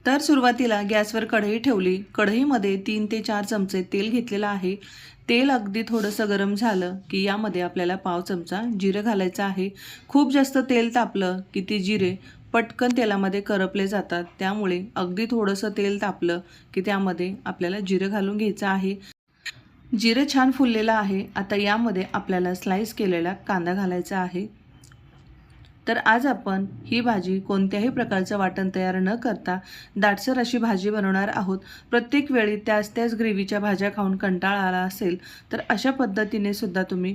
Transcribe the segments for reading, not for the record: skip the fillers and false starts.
तर सुरुवातीला गॅसवर कढई ठेवली। कढईमध्ये 3 ते 4 चमचे तेल घेतलेलं आहे। तेल अगदी थोडंसं गरम झालं की यामध्ये आपल्याला पाव चमचा जिरं घालायचं आहे। खूप जास्त तेल तापलं की ते जिरे पटकन तेलामध्ये करपले जातात, त्यामुळे अगदी थोडंसं तेल तापलं की त्यामध्ये आपल्याला जिरं घालून घ्यायचं आहे। जिरं छान फुललेलं आहे। आता यामध्ये आपल्याला स्लाइस केलेला कांदा घालायचा आहे। तर आज आपण ही भाजी कोणत्याही प्रकारचं वाटण तयार न करता दाटसर अशी भाजी बनवणार आहोत। प्रत्येक वेळी त्याच ग्रेव्हीच्या भाज्या खाऊन कंटाळा आला असेल तर अशा पद्धतीने सुद्धा तुम्ही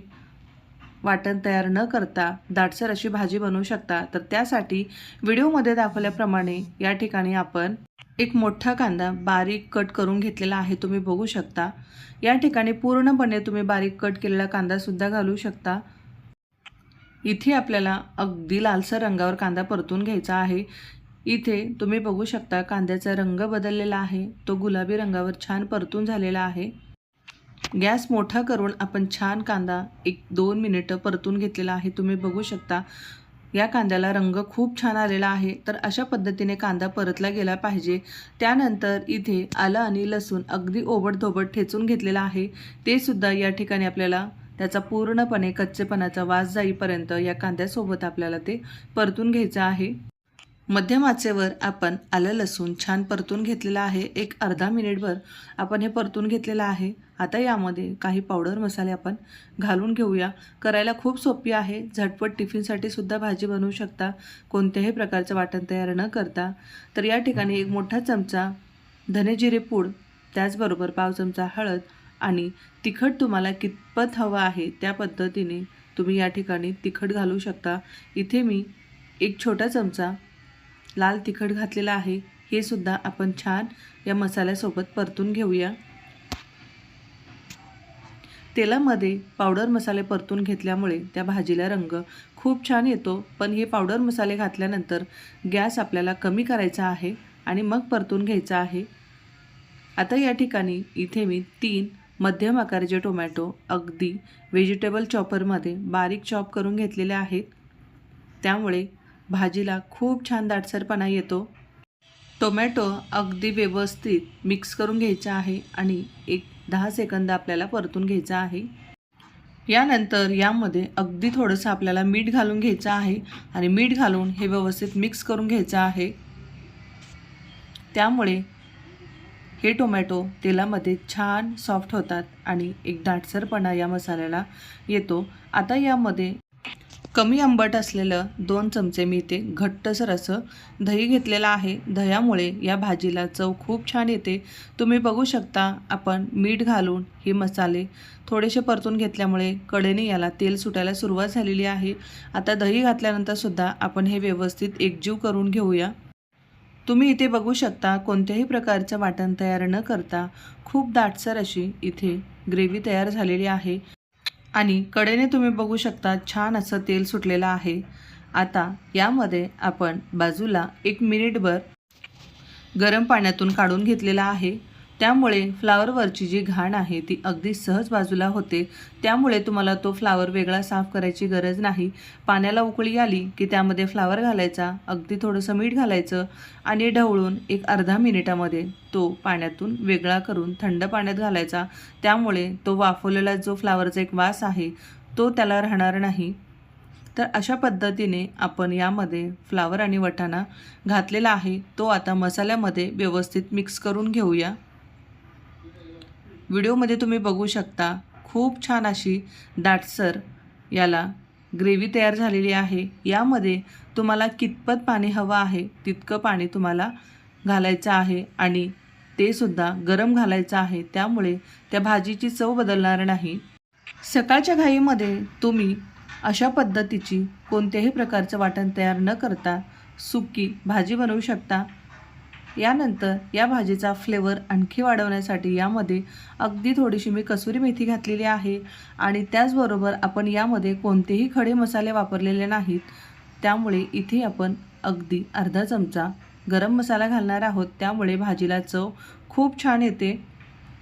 वाटण तयार न करता दाटसर अशी भाजी बनवू शकता। तर त्यासाठी व्हिडिओमध्ये दाखवल्याप्रमाणे या ठिकाणी आपण एक मोठा कांदा बारीक कट करून घेतलेला आहे, तुम्ही बघू शकता। या ठिकाणी पूर्णपणे तुम्ही बारीक कट केलेला कांदा सुद्धा घालू शकता। इथे आपल्याला अगदी लालसर रंगावर कांदा परतून घ्यायचा आहे। इथे तुम्ही बघू शकता कांद्याचा रंग बदललेला आहे, तो गुलाबी रंगावर छान परतून झालेला आहे। गॅस मोठा करून आपण छान कांदा 1-2 मिनिटं परतून घेतलेला आहे, तुम्ही बघू शकता। या कांद्याला रंग खूप छान आलेला आहे। तर अशा पद्धतीने कांदा परतला गेला पाहिजे। त्यानंतर इथे आलं आणि लसूण अगदी ओबडधोबड ठेचून घेतलेला आहे, ते सुद्धा या ठिकाणी आपल्याला त्याचा पूर्णपणे कच्चेपणाचा वास जाईपर्यंत या कांद्यासोबत आपल्याला ते परतून घ्यायचं आहे। मध्यम आचेवर आपण आलं लसूण छान परतून घेतलेला आहे। एक अर्धा मिनिटभर आपण हे परतून घेतलेलं आहे। आता यामध्ये काही पावडर मसाले आपण घालून घेऊया। करायला खूप सोपी आहे, झटपट टिफिनसाठी सुद्धा भाजी बनवू शकता कोणत्याही प्रकारचं वाटण तयार न करता। तर या ठिकाणी एक मोठा चमचा धने जिरे पूड, त्याचबरोबर पाव चमचा हळद आणि तिखट तुम्हाला कितपत हवं आहे त्या पद्धतीने तुम्ही या ठिकाणी तिखट घालू शकता। इथे मी एक छोटा चमचा लाल तिखट घातलेला आहे। हे सुद्धा आपण छान या मसाल्यासोबत परतून घेऊया। तेलामध्ये पावडर मसाले परतून घेतल्यामुळे त्या भाजीला रंग खूप छान येतो, पण हे पावडर मसाले घातल्यानंतर गॅस आपल्याला कमी करायचा आहे आणि मग परतून घ्यायचा आहे। आता या ठिकाणी इथे मी 3 मध्यम आकाराचे टोमॅटो अगदी व्हेजिटेबल चॉपरमध्ये बारीक चॉप करून घेतलेले आहेत, त्यामुळे भाजीला खूप छान दाटसरपणा येतो। टोमॅटो अगदी व्यवस्थित मिक्स करून घ्यायचा आहे आणि 10 सेकंद आपल्याला परतून घ्यायचा आहे। यानंतर यामध्ये अगदी थोडंसं आपल्याला मीठ घालून घ्यायचं आहे आणि मीठ घालून हे व्यवस्थित मिक्स करून घ्यायचं आहे। त्यामुळे हे टोमॅटो तेलामध्ये छान सॉफ्ट होतात आणि एक दाटसरपणा या मसाल्याला येतो। आता यामध्ये कमी आंबट असलेलं 2 चमचे मी इथे घट्टसर असं दही घेतलेलं आहे। दह्यामुळे या भाजीला चव खूप छान येते। तुम्ही बघू शकता आपण मीठ घालून हे मसाले थोडेसे परतून घेतल्यामुळे कडेने याला तेल सुटायला सुरुवात झालेली आहे। आता दही घातल्यानंतर सुद्धा आपण हे व्यवस्थित एकजीव करून घेऊया। तुम्ही इथे बघू शकता कोणत्याही प्रकारचं वाटण तयार न करता खूप दाटसर अशी इथे ग्रेव्ही तयार झालेली आहे आणि कडेने तुम्ही बघू शकता छान असं तेल सुटलेलं आहे। आता यामध्ये आपण बाजूला 1 मिनिटभर गरम पाण्यातून काढून घेतलेलं आहे, त्यामुळे फ्लावरवरची जी घाण आहे ती अगदी सहज बाजूला होते। त्यामुळे तुम्हाला तो फ्लावर वेगळा साफ करायची गरज नाही। पाण्याला उकळी आली की त्यामध्ये फ्लावर घालायचा, अगदी थोडंसं मीठ घालायचं आणि ढवळून एक अर्धा मिनिटामध्ये तो पाण्यातून वेगळा करून थंड पाण्यात घालायचा। त्यामुळे तो वाफवलेला जो फ्लावरचा एक वास आहे तो त्याला राहणार नाही। तर अशा पद्धतीने आपण यामध्ये फ्लावर आणि वाटाणा घातलेला आहे, तो आता मसाल्यामध्ये व्यवस्थित मिक्स करून घेऊया। व्हिडिओमध्ये तुम्ही बघू शकता खूप छान अशी दाटसर याला ग्रेव्ही तयार झालेली आहे। यामध्ये तुम्हाला कितपत पाणी हवं आहे तितकं पाणी तुम्हाला घालायचं आहे आणि ते सुद्धा गरम घालायचं आहे, त्यामुळे त्या भाजीची चव बदलणार नाही। सकाळच्या घाईमध्ये तुम्ही अशा पद्धतीची कोणत्याही प्रकारचं वाटण तयार न करता सुकी भाजी बनवू शकता। यानंतर या भाजीचा फ्लेवर आणखी वाढवण्यासाठी यामध्ये अगदी थोडीशी मी कसुरी मेथी घातलेली आहे आणि त्याचबरोबर आपण यामध्ये कोणतेही खडे मसाले वापरलेले नाहीत, त्यामुळे इथे आपण अगदी अर्धा चमचा गरम मसाला घालणार आहोत, त्यामुळे भाजीला चव खूप छान येते।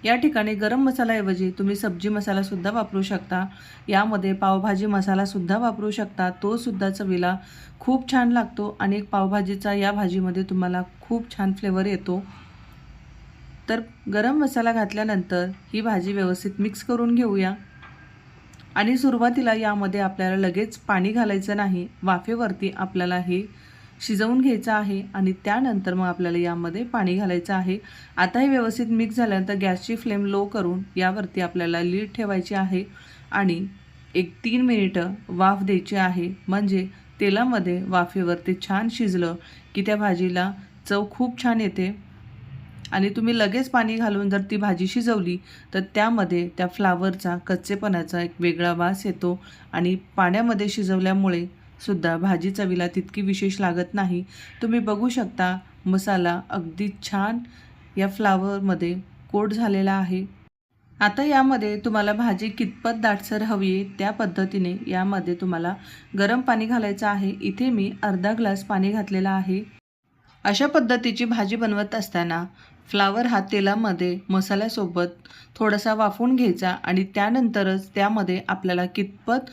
या ठिकाणी गरम मसाल्याऐवजी तुम्ही सब्जी मसालासुद्धा वापरू शकता. यामध्ये पावभाजी मसालासुद्धा वापरू शकता. तो सुद्धा चवीला खूप छान लागतो आणि पावभाजीचा या भाजीमध्ये तुम्हाला खूप छान फ्लेवर येतो. तर गरम मसाला घातल्यानंतर ही भाजी व्यवस्थित मिक्स करून घेऊया. आणि सुरुवातीला यामध्ये आपल्याला लगेच पाणी घालायचं नाही. वाफेवरती आपल्याला हे शिजवून घ्यायचं आहे आणि त्यानंतर मग आपल्याला यामध्ये पाणी घालायचं आहे. आता हे व्यवस्थित मिक्स झाल्यानंतर गॅसची फ्लेम लो करून यावरती आपल्याला लीड ठेवायची आहे आणि 1-3 मिनिटं वाफ द्यायची आहे. म्हणजे तेलामध्ये वाफेवरती छान शिजलं की त्या भाजीला चव खूप छान येते. आणि तुम्ही लगेच पाणी घालून जर ती भाजी शिजवली तर त्यामध्ये त्या फ्लावरचा कच्चेपणाचा एक वेगळा वास येतो आणि पाण्यामध्ये शिजवल्यामुळे सुद्धा भाजी चवीला तितकी विशेष लागत नाही. तुम्ही बघू शकता मसाला अगदी छान या फ्लावरमध्ये कोट झालेला आहे. आता यामध्ये तुम्हाला भाजी कितपत दाटसर हवी आहे त्या पद्धतीने यामध्ये तुम्हाला गरम पाणी घालायचं आहे. इथे मी अर्धा ग्लास पाणी घातलेला आहे. अशा पद्धतीची भाजी बनवत असताना फ्लावर हा तेलामध्ये मसाल्यासोबत थोडासा वाफवून घ्यायचा आणि त्यानंतरच त्यामध्ये आपल्याला कितपत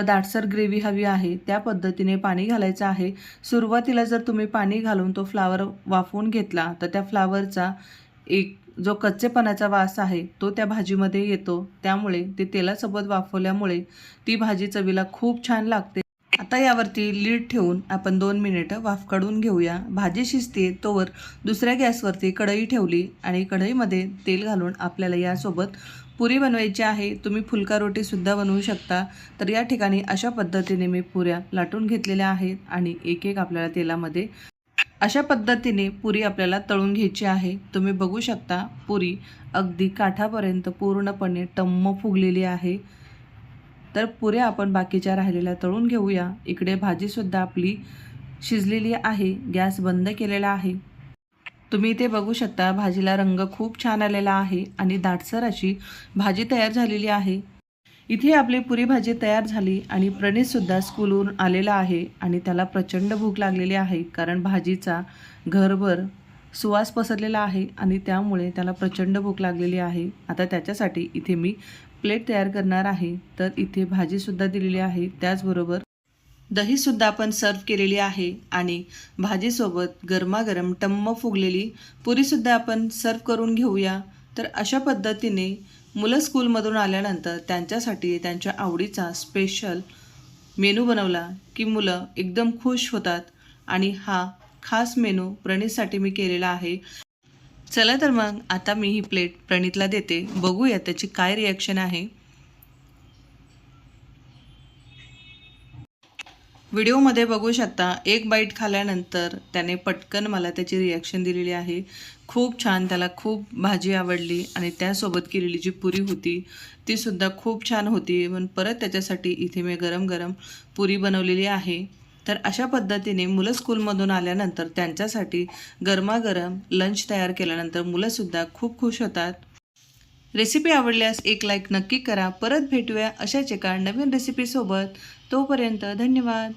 दाटसर ग्रेव्ही हवी आहे त्या पद्धतीने पाणी घालायचं आहे. सुरुवातीला जर तुम्ही पाणी घालून तो फ्लावर वाफवून घेतला तर त्या फ्लावरचा एक जो कच्चेपणाचा वास आहे तो त्या भाजीमध्ये येतो. त्यामुळे ते तेलासोबत वाफवल्यामुळे ती भाजी चवीला खूप छान लागते. आता यावरती लीड ठेवून आपण 2 मिनिटं वाफ काढून घेऊया. भाजी शिजते तोवर दुसऱ्या गॅसवरती कढई ठेवली आणि कढईमध्ये तेल घालून आपल्याला यासोबत पुरी बनवायची आहे. तुम्ही फुलका रोटीसुद्धा बनवू शकता. तर या ठिकाणी अशा पद्धतीने मी पुऱ्या लाटून घेतलेल्या आहेत आणि एक एक आपल्याला तेलामध्ये अशा पद्धतीने पुरी आपल्याला तळून घ्यायची आहे. तुम्ही बघू शकता पुरी अगदी काठापर्यंत पूर्णपणे टम्म फुगलेली आहे. तर पुऱ्या आपण बाकीच्या राहिलेल्या तळून घेऊया. इकडे भाजीसुद्धा आपली शिजलेली आहे. गॅस बंद केलेला आहे. तुम्ही इथे बघू शकता भाजीला रंग खूप छान आलेला आहे आणि दाटसर अशी भाजी तयार झालेली आहे. इथे आपली पुरी भाजी तयार झाली आणि प्रणीतसुद्धा स्कूलवरून आलेला आहे आणि त्याला प्रचंड भूक लागलेली आहे. कारण भाजीचा घरभर सुवास पसरलेला आहे आणि त्यामुळे त्याला प्रचंड भूक लागलेली आहे. आता त्याच्यासाठी इथे मी प्लेट तयार करणार आहे. तर इथे भाजीसुद्धा दिलेली आहे. त्याचबरोबर दहीसुद्धा आपण सर्व केलेली आहे आणि भाजीसोबत गरमागरम टम्म फुगलेली पुरीसुद्धा आपण सर्व करून घेऊया. तर अशा पद्धतीने मुलं स्कूलमधून आल्यानंतर त्यांच्यासाठी त्यांच्या आवडीचा स्पेशल मेनू बनवला की मुलं एकदम खुश होतात आणि हा खास मेनू प्रणीतसाठी मी केलेला आहे. चला तर मग आता मी ही प्लेट प्रणीतला देते. बघूया त्याची काय रिॲक्शन आहे. व्हिडिओमध्ये बघू शकता एक बाईट खाल्ल्यानंतर त्याने पटकन मला त्याची रिॲक्शन दिलेली आहे. खूप छान, त्याला खूप भाजी आवडली आणि त्यासोबत केलेली जी पुरी होती तीसुद्धा खूप छान होती. पण परत त्याच्यासाठी इथे मी गरम गरम पुरी बनवलेली आहे. तर अशा पद्धतीने मुलं स्कूलमधून आल्यानंतर त्यांच्यासाठी गरमागरम लंच तयार केल्यानंतर मुलंसुद्धा खूप खुश होतात. रेसिपी आवडल्यास एक लाईक नक्की करा. परत भेटूया अशाच एका नवीन रेसिपीसोबत. तोपर्यंत धन्यवाद.